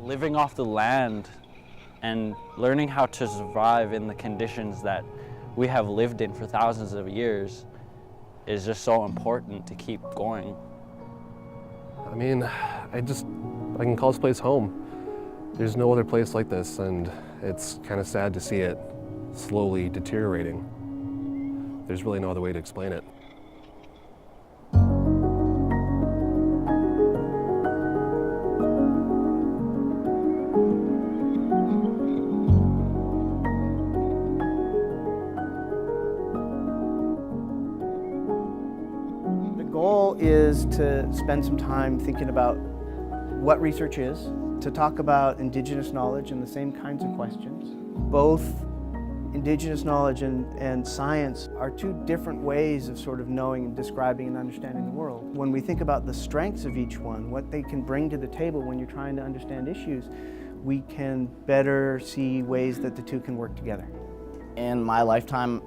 Living off the land and learning how to survive in the conditions that we have lived in for thousands of years is just so important to keep going. I mean, I can call this place home. There's no other place like this, and it's kind of sad to see it slowly deteriorating. There's really no other way to explain it. The goal is to spend some time thinking about what research is, to talk about Indigenous knowledge and the same kinds of questions. Both Indigenous knowledge and science are two different ways of sort of knowing and describing and understanding the world. When we think about the strengths of each one, what they can bring to the table when you're trying to understand issues, we can better see ways that the two can work together. In my lifetime,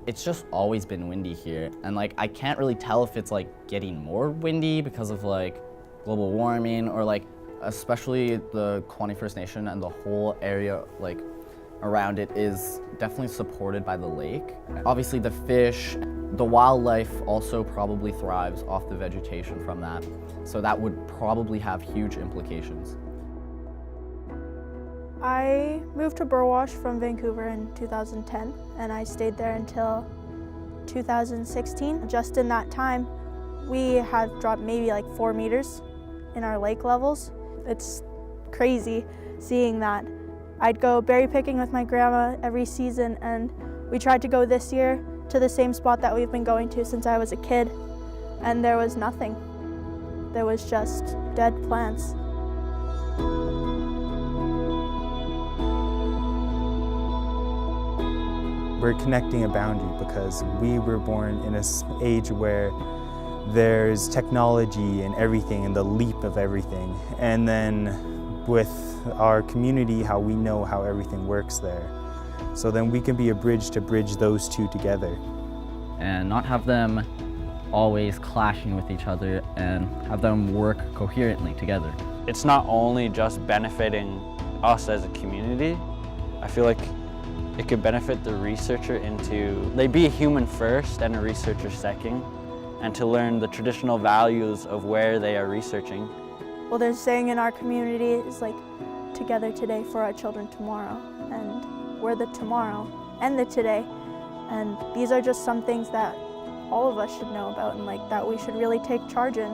it's just always been windy here, and I can't really tell if it's getting more windy because of global warming, or especially the Kwani First Nation and the whole area around it is definitely supported by the lake. Obviously the fish, the wildlife also probably thrives off the vegetation from that, so that would probably have huge implications. I moved to Burwash from Vancouver in 2010, and I stayed there until 2016. Just in that time, we had dropped maybe 4 meters in our lake levels. It's crazy seeing that. I'd go berry picking with my grandma every season, and we tried to go this year to the same spot that we've been going to since I was a kid, and there was nothing. There was just dead plants. We're connecting a boundary because we were born in an age where there's technology and everything and the leap of everything. And then with our community, how we know how everything works there. So then we can be a bridge to bridge those two together. And not have them always clashing with each other, and have them work coherently together. It's not only just benefiting us as a community. I feel like it could benefit the researcher into, they be a human first and a researcher second, and to learn the traditional values of where they are researching. Well, there's a saying in our community is together today for our children tomorrow, and we're the tomorrow and the today. And these are just some things that all of us should know about, and that we should really take charge in.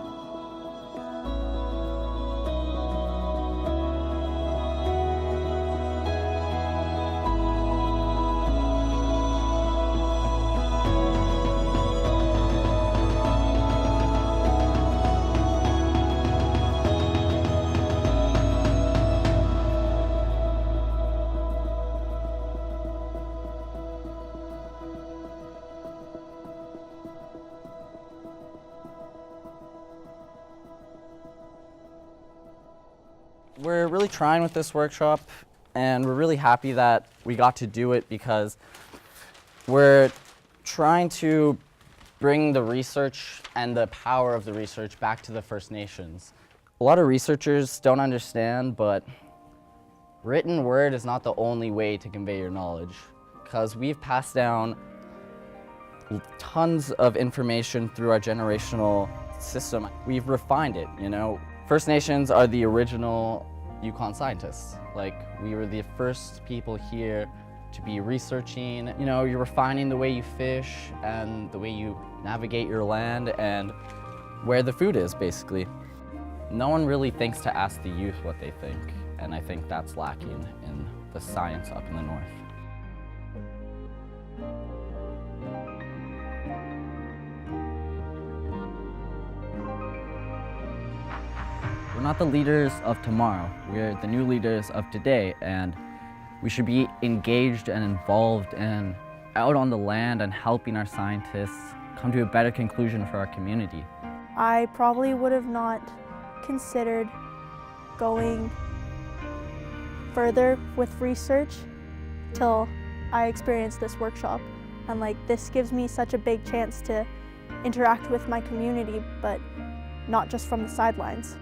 We're really trying with this workshop, and we're really happy that we got to do it because we're trying to bring the research and the power of the research back to the First Nations. A lot of researchers don't understand, but written word is not the only way to convey your knowledge, because we've passed down tons of information through our generational system. We've refined it, First Nations are the original Yukon scientists. We were the first people here to be researching. You're refining the way you fish and the way you navigate your land and where the food is, basically. No one really thinks to ask the youth what they think, and I think that's lacking in the science up in the north. We're not the leaders of tomorrow, we're the new leaders of today, and we should be engaged and involved and out on the land and helping our scientists come to a better conclusion for our community. I probably would have not considered going further with research till I experienced this workshop. And this gives me such a big chance to interact with my community, but not just from the sidelines.